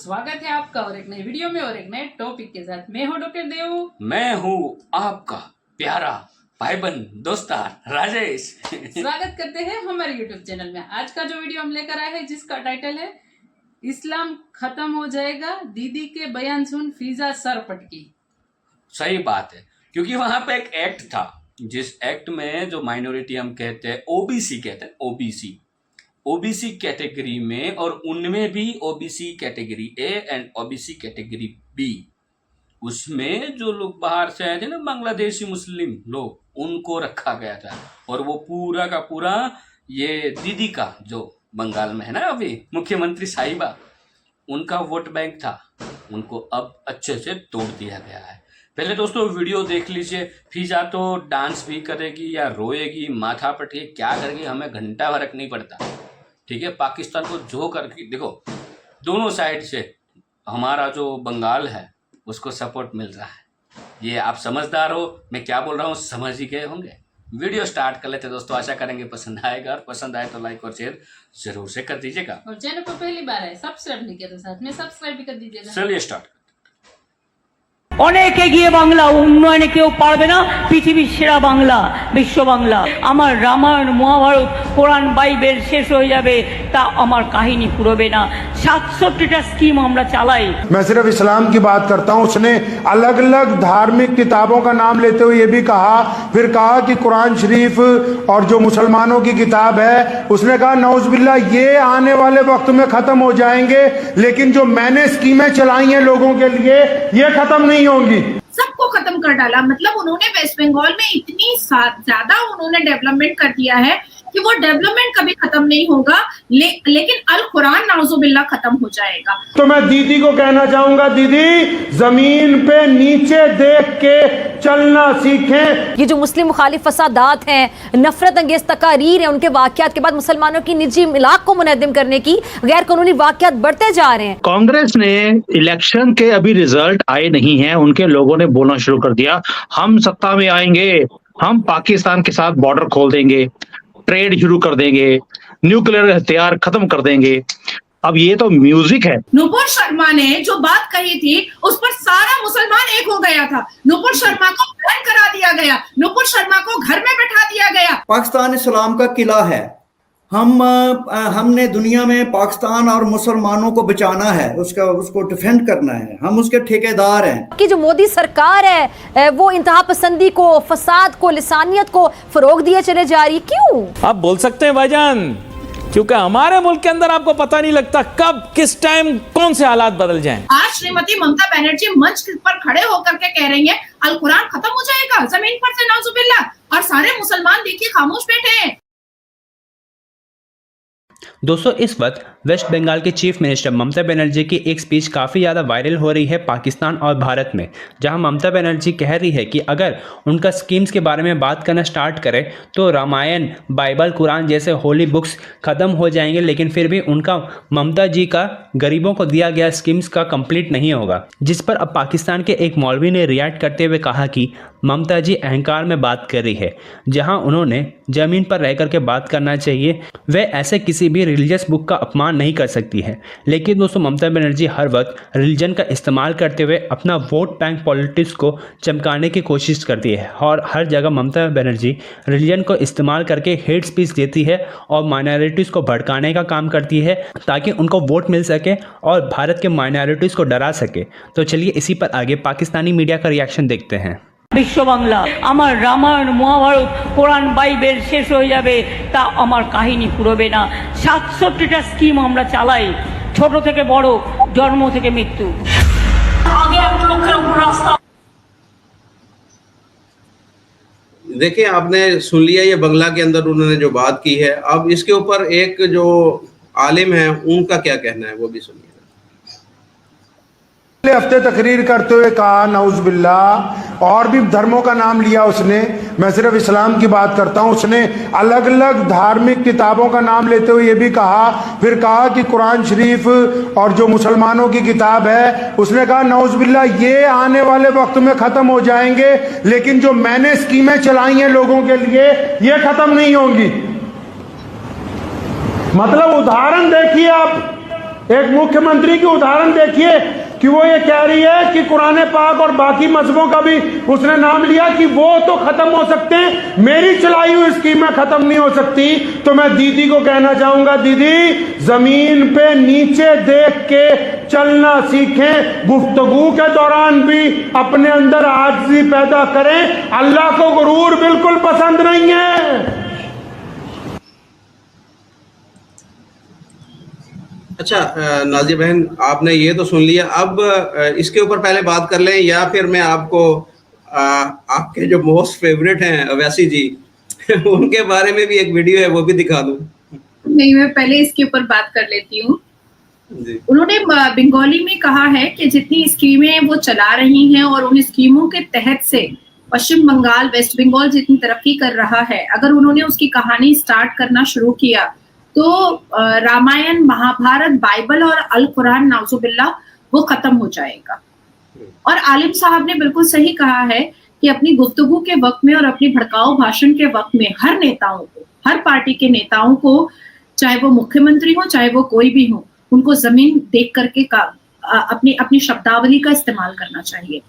स्वागत है आपका और एक नई वीडियो में और एक नए टॉपिक के साथ। मैं हूँ डॉक्टर देव। मैं हूँ आपका प्यारा भाईबंद दोस्तार राजेश। स्वागत करते हैं हमारे यूट्यूब चैनल में। आज का जो वीडियो हम लेकर आए हैं जिसका टाइटल है इस्लाम खत्म हो जाएगा, दीदी के बयान सुन फिजा सर पटकी। सही बात है, क्योंकि वहां पे एक एक्ट था जिस एक्ट में जो माइनॉरिटी हम कहते हैं ओबीसी कहते हैं, ओबीसी कैटेगरी में, और उनमें भी OBC category A and OBC category B, उसमें जो लोग बाहर से आए थे ना, बांग्लादेशी मुस्लिम लोग, उनको रखा गया था। और वो पूरा का पूरा ये दीदी का जो बंगाल में है ना अभी मुख्यमंत्री साहिबा, उनका वोट बैंक था, उनको अब अच्छे से तोड़ दिया गया है। पहले दोस्तों वीडियो देख लीजिए। फिजा तो डांस भी करेगी या रोएगी, माथा पटेगी, क्या करेगी, हमें घंटा फर्क नहीं पड़ता। ठीक है, पाकिस्तान को जो करके देखो, दोनों साइड से हमारा जो बंगाल है उसको सपोर्ट मिल रहा है। ये आप समझदार हो, मैं क्या बोल रहा हूँ समझ ही गए होंगे। वीडियो स्टार्ट कर लेते दोस्तों, आशा करेंगे पसंद आएगा, और पसंद आए तो लाइक और शेयर जरूर से कर दीजिएगा। और चैनल पर पहली बार है सब्सक्राइब नहीं किया तो साथ में सब्सक्राइब भी कर दीजिएगा। चलिए स्टार्ट। অনেক এগিয়ে বাংলা, উন্নয়নে কেউ পারবে না, পৃথিবীর সেরা বাংলা, বিশ্ব বাংলা। আমার রামায়ণ মহাভারত কোরআন বাইবেল শেষ হয়ে যাবে, তা আমার কাহিনী পুরোবে না। 67টা স্কিম আমরা চালাই। मैं सिर्फ इस्लाम की बात करता हूँ। उसने अलग अलग धार्मिक किताबों का नाम लेते हुए ये भी कहा, फिर कहा कि कुरान शरीफ और जो मुसलमानों की किताब है, उसने कहा नौजुबिल्ला ये आने वाले वक्त में खत्म हो जाएंगे, लेकिन जो मैंने स्कीमें चलाई हैं लोगों के लिए ये खत्म नहीं होंगी। सबको खत्म कर डाला। मतलब उन्होंने वेस्ट बंगाल में इतनी ज्यादा उन्होंने डेवलपमेंट कर दिया है कि वो डेवलपमेंट कभी खत्म नहीं होगा, लेकिन अल कुरान नाउजुबिल्लाह खत्म हो जाएगा। तो मैं दीदी को कहना चाहूंगा, दीदी जमीन पे नीचे देख के चलना सीखें। ये जो मुस्लिम मुखालिफ फसादात हैं, नफरत अंगेज तकारीर है, उनके वाकयात के बाद मुसलमानों की निजी मिलाक को मुनहदिम करने की गैर कानूनी वाकयात बढ़ते जा रहे हैं। कांग्रेस ने इलेक्शन के अभी रिजल्ट आए नहीं हैं, उनके लोगों ने बोलना शुरू कर दिया, हम सत्ता में आएंगे, हम पाकिस्तान के साथ बॉर्डर खोल देंगे, ट्रेड शुरू कर देंगे, न्यूक्लियर हथियार खत्म कर देंगे। अब ये तो म्यूजिक है। नुपुर शर्मा ने जो बात कही थी उस पर सारा मुसलमान एक हो गया था। नुपुर शर्मा को बैन करा दिया गया, नुपुर शर्मा को घर में बैठा दिया गया। पाकिस्तान इस्लाम का किला है, हमने दुनिया में पाकिस्तान और मुसलमानों को बचाना है, उसको डिफेंड करना है, हम उसके ठेकेदार हैं। कि जो मोदी सरकार है वो इंतहा पसंदी को, फसाद को, लिसानियत को फरोग दिए चले जा रही। क्यों? आप बोल सकते हैं भाईजान, क्योंकि हमारे मुल्क के अंदर आपको पता नहीं लगता कब किस टाइम कौन से हालात बदल जाएं। आज श्रीमती ममता बनर्जी मंच पर खड़े होकर के कह रही है अल कुरान खत्म हो जाएगा जमीन पर से नाउजुबिल्लाह, और सारे मुसलमान देखिए खामोश बैठे हैं। दोस्तों, इस वक्त वेस्ट बंगाल के चीफ मिनिस्टर ममता बनर्जी की एक स्पीच काफ़ी ज़्यादा वायरल हो रही है पाकिस्तान और भारत में, जहां ममता बनर्जी कह रही है कि अगर उनका स्कीम्स के बारे में बात करना स्टार्ट करें तो रामायण, बाइबल, कुरान जैसे होली बुक्स ख़त्म हो जाएंगे, लेकिन फिर भी उनका ममता जी का गरीबों को दिया गया स्कीम्स का कंप्लीट नहीं होगा। जिस पर अब पाकिस्तान के एक मौलवी ने रिएक्ट करते हुए कहा कि ममता जी अहंकार में बात कर रही है, जहां उन्होंने ज़मीन पर रह कर के बात करना चाहिए। वे ऐसे किसी भी रिलीजियस बुक का अपमान नहीं कर सकती है। लेकिन दोस्तों, ममता बनर्जी हर वक्त रिलीजन का इस्तेमाल करते हुए अपना वोट बैंक पॉलिटिक्स को चमकाने की कोशिश करती है, और हर जगह ममता बनर्जी रिलीजन को इस्तेमाल करके हेट स्पीच देती है और माइनॉरिटीज़ को भड़काने का काम करती है ताकि उनको वोट मिल सके और भारत के माइनॉरिटीज़ को डरा सके। तो चलिए इसी पर आगे पाकिस्तानी मीडिया का रिएक्शन देखते हैं। বিশ্ব বাংলা, আমার রামায়ণ মহাভারত কোরআন বাইবেল শেষ হয়ে যাবে, তা আমার কাহিনী পুরোবে না। 67টা স্কিম আমরা চালাই, ছোট থেকে বড়, জন্ম থেকে মৃত্যু। আগে 1 লক্ষের উপর রাস্তা। देखिए, आपने सुन लिया ये बंगला के अंदर उन्होंने जो बात की है। अब इसके ऊपर एक जो आलिम है उनका क्या कहना है वो भी सुनिए। हफ्ते तकरीर करते हुए कहा नौजुबिल्ला, और भी धर्मों का नाम लिया उसने, मैं सिर्फ इस्लाम की बात करता हूँ। उसने अलग अलग धार्मिक किताबों का नाम लेते हुए ये भी कहा, फिर कहा कि कुरान शरीफ और जो मुसलमानों की किताब है, उसने कहा नौजुबिल्ला ये आने वाले वक्त में खत्म हो जाएंगे, लेकिन जो मैंने स्कीमें चलाई हैं लोगों के लिए ये खत्म नहीं होंगी। मतलब उदाहरण देखिए आप, एक मुख्यमंत्री की उदाहरण देखिए कि वो ये कह रही है कि कुरान पाक और बाकी मजहबों का भी उसने नाम लिया कि वो तो खत्म हो सकते हैं, मेरी चलाई हुई स्कीमें खत्म नहीं हो सकती। तो मैं दीदी को कहना चाहूंगा, दीदी जमीन पे नीचे देख के चलना सीखें, गुफ्तगू के दौरान भी अपने अंदर आजिज़ी पैदा करें। अल्लाह को गुरूर बिल्कुल पसंद नहीं है। अच्छा नाजिया बहन, आपने ये तो सुन लिया, अब इसके ऊपर पहले बात कर लें या फिर मैं आपको आपके जो मोस्ट फेवरेट हैं अवैसी जी उनके बारे में भी एक वीडियो है वो भी दिखा दूं? नहीं, मैं पहले इसके ऊपर बात कर लेती हूँ। उन्होंने बंगाली में कहा है कि जितनी स्कीमें वो चला रही हैं और उन स्कीमों के तहत से पश्चिम बंगाल, वेस्ट बंगाल जितनी तरक्की कर रहा है, अगर उन्होंने उसकी कहानी स्टार्ट करना शुरू किया तो रामायण, महाभारत, बाइबल और अल कुरान नाउजुबिल्लाह वो खत्म हो जाएगा। और आलिम साहब ने बिल्कुल सही कहा है कि अपनी गुफ्तगू के वक्त में और अपनी भड़काऊ भाषण के वक्त में हर नेताओं को, हर पार्टी के नेताओं को, चाहे वो मुख्यमंत्री हो चाहे वो कोई भी हो, उनको जमीन देख करके अपनी शब्दावली का इस्तेमाल करना चाहिए।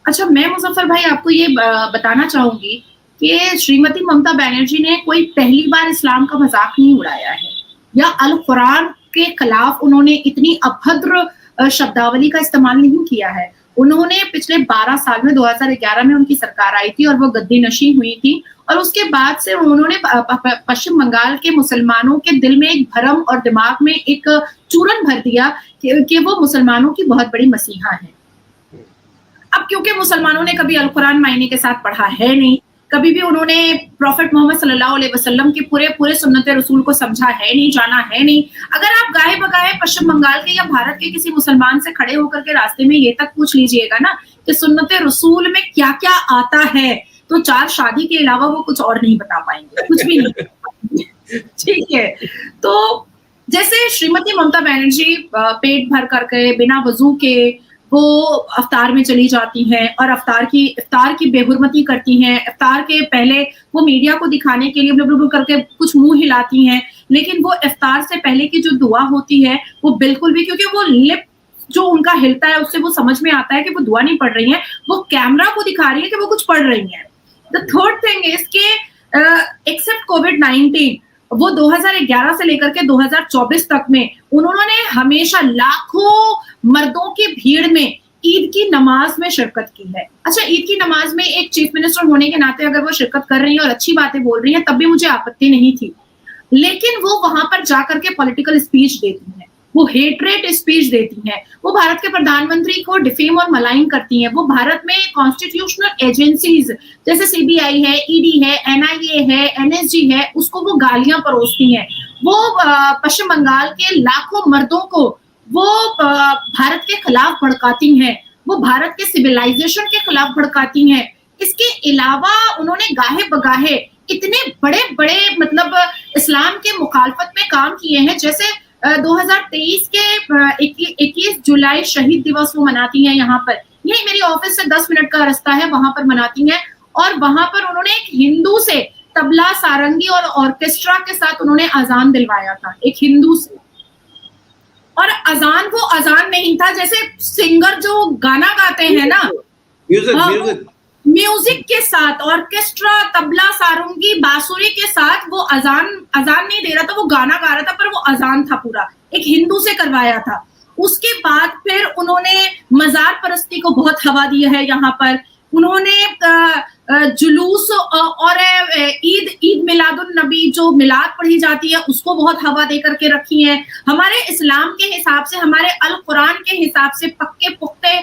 अच्छा, मैं मुजफ्फर भाई आपको ये बताना चाहूंगी कि श्रीमती ममता बनर्जी ने कोई पहली बार इस्लाम का मजाक नहीं उड़ाया है या अल कुरान के खिलाफ उन्होंने इतनी अभद्र शब्दावली का इस्तेमाल नहीं किया है। उन्होंने पिछले 12 साल में 2011 में उनकी सरकार आई थी और वो गद्दी नशी हुई थी, और उसके बाद से उन्होंने पश्चिम बंगाल के मुसलमानों के दिल में एक भरम और दिमाग में एक चूरन भर दिया कि वो मुसलमानों की बहुत बड़ी मसीहा है। अब क्योंकि मुसलमानों ने कभी अल कुरान मायने के साथ पढ़ा है नहीं, कभी भी उन्होंने प्रॉफिट मोहम्मद सल्लल्लाहु अलैहि वसल्लम के पूरे सुन्नत रसूल को समझा है नहीं, जाना है नहीं। अगर आप गाहे बगाहे पश्चिम बंगाल के या भारत के किसी मुसलमान से खड़े होकर के रास्ते में ये तक पूछ लीजिएगा ना कि सुन्नत रसूल में क्या क्या आता है, तो 4 शादी के अलावा वो कुछ और नहीं बता पाएंगे, कुछ भी नहीं। ठीक है, तो जैसे श्रीमती ममता बनर्जी पेट भर करके बिना वजू के वो अफ्तार में चली जाती हैं और अफ्तार की बेहुरमती करती हैं। अफ्तार के पहले वो मीडिया को दिखाने के लिए ब्लब्लब्लू करके कुछ मुंह हिलाती हैं, लेकिन वो अफ्तार से पहले की जो दुआ होती है वो बिल्कुल भी, क्योंकि वो लिप जो उनका हिलता है उससे वो समझ में आता है कि वो दुआ नहीं पढ़ रही हैं, वो कैमरा को दिखा रही है कि वो कुछ पढ़ रही हैं। द थर्ड थिंग इज के एक्सेप्ट कोविड-19 वो 2011 से लेकर के 2024 तक में उन्होंने हमेशा लाखों मर्दों की भीड़ में ईद की नमाज में शिरकत की है। अच्छा, ईद की नमाज में एक चीफ मिनिस्टर होने के नाते अगर वो शिरकत कर रही हैं और अच्छी बातें बोल रही हैं तब भी मुझे आपत्ति नहीं थी, लेकिन वो वहां पर जाकर के पॉलिटिकल स्पीच देती हैं, वो हेटरेट स्पीच देती हैं, वो भारत के प्रधानमंत्री को डिफेम और मलाइन करती हैं, वो भारत में कॉन्स्टिट्यूशनल एजेंसीज जैसे सीबीआई है, ईडी है, एनआईए है, एनएसजी है, उसको वो गालियां परोसती हैं, वो पश्चिम बंगाल के लाखों मर्दों को वो भारत के खिलाफ भड़काती हैं, वो भारत के सिविलाइजेशन के खिलाफ भड़काती हैं। इसके अलावा उन्होंने गाहे बगाहे इतने बड़े बड़े मतलब इस्लाम के मुखालफत में काम किए हैं, जैसे 2023 के 21 जुलाई शहीद दिवस वो मनाती हैं यहाँ पर, यही मेरी ऑफिस से 10 मिनट का रास्ता है, वहां पर मनाती हैं। और वहां पर उन्होंने एक हिंदू से तबला, सारंगी और ऑर्केस्ट्रा के साथ उन्होंने अजान दिलवाया था, एक हिंदू से। और अजान वो अजान नहीं था जैसे सिंगर जो गाना गाते हैं ना, म्यूजिक के साथ, ऑर्केस्ट्रा, तबला, सारंगी, बांसुरी के साथ वो अजान नहीं दे रहा था, वो गाना गा रहा था, पर वो अजान था पूरा, एक हिंदू से करवाया था। उसके बाद फिर उन्होंने मजार परस्ती को बहुत हवा दी है यहाँ पर, उन्होंने जुलूस और ईद मिलादुन नबी जो मिलाद पढ़ी जाती है उसको बहुत हवा दे करके रखी है। हमारे इस्लाम के हिसाब से, हमारे अल कुरान के हिसाब से पक्के पुख्ते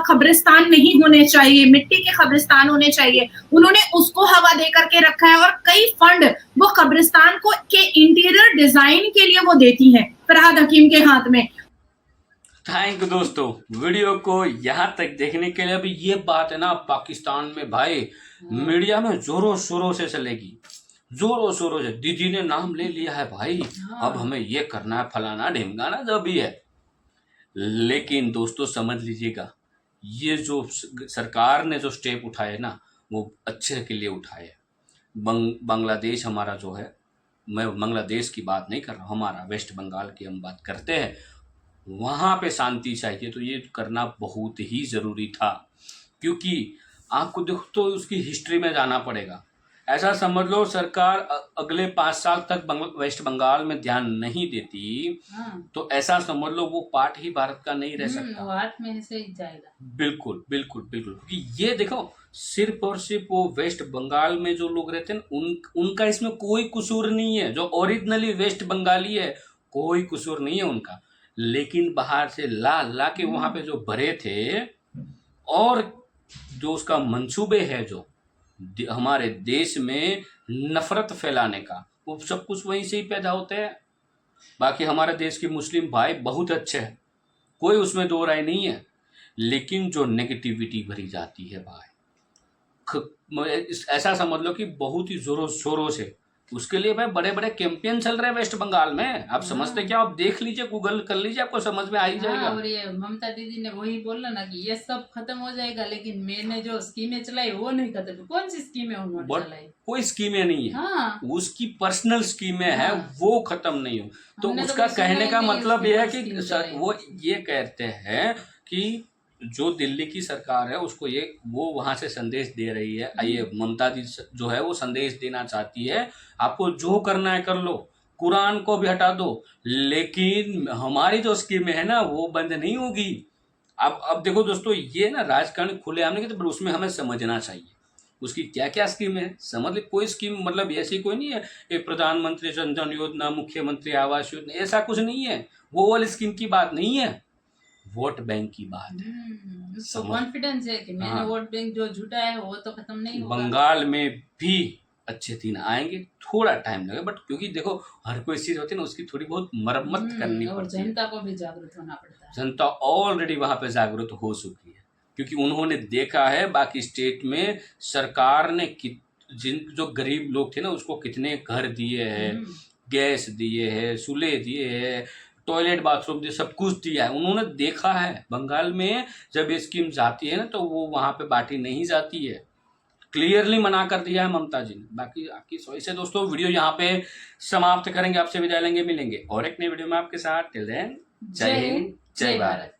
कब्रिस्तान नहीं होने चाहिए, मिट्टी के कब्रिस्तान होने चाहिए, उन्होंने उसको हवा दे करके रखा है। और कई फंड वो कब्रिस्तान को के इंटीरियर डिजाइन के लिए वो देती हैं फरहाद हकीम के हाथ में। थैंक यू दोस्तों, वीडियो को यहाँ तक देखने के लिए। अभी ये बात है ना, पाकिस्तान में भाई मीडिया में जोरों शोरों से चलेगी, जोरों शोरों से। दीदी ने नाम ले लिया है भाई, अब हमें ये करना है, फलाना ढिमकाना जो भी है। लेकिन दोस्तों समझ लीजिएगा, ये जो सरकार ने जो स्टेप उठाए ना वो अच्छे के लिए उठाए। बांग्लादेश हमारा जो है, मैं बांग्लादेश की बात नहीं कर रहा हूँ, हमारा वेस्ट बंगाल की हम बात करते हैं, वहाँ पे शांति चाहिए, तो ये करना बहुत ही ज़रूरी था। क्योंकि आपको देखो तो उसकी हिस्ट्री में जाना पड़ेगा। ऐसा समझ लो सरकार अगले 5 साल तक वेस्ट बंगाल में ध्यान नहीं देती, हाँ। तो ऐसा समझ लो वो पार्ट ही भारत का नहीं रह सकता। वो हाथ में से ही जाएगा। बिल्कुल बिल्कुल बिल्कुल, क्योंकि ये देखो सिर्फ और सिर्फ वो वेस्ट बंगाल में जो लोग रहते हैं उनका इसमें कोई कसूर नहीं है। जो ओरिजिनली वेस्ट बंगाली है कोई कसूर नहीं है उनका, लेकिन बाहर से ला के वहां पे जो भरे थे, और जो उसका मंसूबे है जो हमारे देश में नफरत फैलाने का, वो सब कुछ वहीं से ही पैदा होते हैं। बाकी हमारे देश के मुस्लिम भाई बहुत अच्छे हैं, कोई उसमें दो राय नहीं है, लेकिन जो नेगेटिविटी भरी जाती है भाई, ऐसा समझ लो कि बहुत ही जोरों शोरों से, उसके लिए भाई बड़े बड़े कैंपेन चल रहे हैं वेस्ट बंगाल में। आप समझते क्या, आप देख लीजिए, गूगल कर लीजिए, आपको समझ में आ ही जाएगा। और ये ममता दीदी ने वही बोला ना कि ये सब खत्म हो जाएगा, लेकिन मैंने जो स्कीमें चलाई वो नहीं खत्म। कौन सी स्कीमें उन्होंने चलाई? कोई स्कीमें नहीं है। हाँ। उसकी पर्सनल स्कीमें है, वो खत्म नहीं हो। तो हमने उसका तो कहने का मतलब यह है स्कीम कि चलाई। वो ये कहते हैं कि जो दिल्ली की सरकार है उसको वो वहां से संदेश दे रही है, ये ममता दी जो है वो संदेश देना चाहती है, आपको जो करना है कर लो, कुरान को भी हटा दो, लेकिन हमारी जो स्कीमें है ना वो बंद नहीं होगी। अब देखो दोस्तों, ये ना राजकारण खुलेआम नहीं, तो उसमें हमें समझना चाहिए उसकी क्या क्या स्कीम है। समझ ले, कोई स्कीम मतलब ऐसी कोई नहीं है कि प्रधानमंत्री जन धन योजना, मुख्यमंत्री आवास योजना, ऐसा कुछ नहीं है। वो वाली स्कीम की बात नहीं है, वोट बैंक की बात है। उसको कॉन्फिडेंस है कि मैंने वोट बैंक जो जुटा है वो तो खत्म नहीं होगा। बंगाल में भी अच्छे दिन आएंगे, थोड़ा टाइम लगेगा, बट क्योंकि देखो हर कोई चीज होती है ना, उसकी थोड़ी बहुत मरम्मत करनी पड़ती है। जनता को भी जागरूक होना पड़ता है। जनता ऑलरेडी वहां पे जागरूक हो चुकी है, क्योंकि उन्होंने देखा है बाकी स्टेट में सरकार ने जो गरीब लोग थे ना उसको कितने घर दिए हैं, गैस दिए हैं, चूल्हे दिए हैं, टॉयलेट बाथरूम दिए, सब कुछ दिया है। उन्होंने देखा है बंगाल में जब ये स्कीम जाती है ना तो वो वहां पे बांटी नहीं जाती है, क्लियरली मना कर दिया है ममता जी ने। बाकी आपकी चॉइस है दोस्तों। वीडियो यहाँ पे समाप्त करेंगे, आपसे विदाई लेंगे, मिलेंगे और एक नई वीडियो में आपके साथ। टिल देन जय हिंद, जय भारत।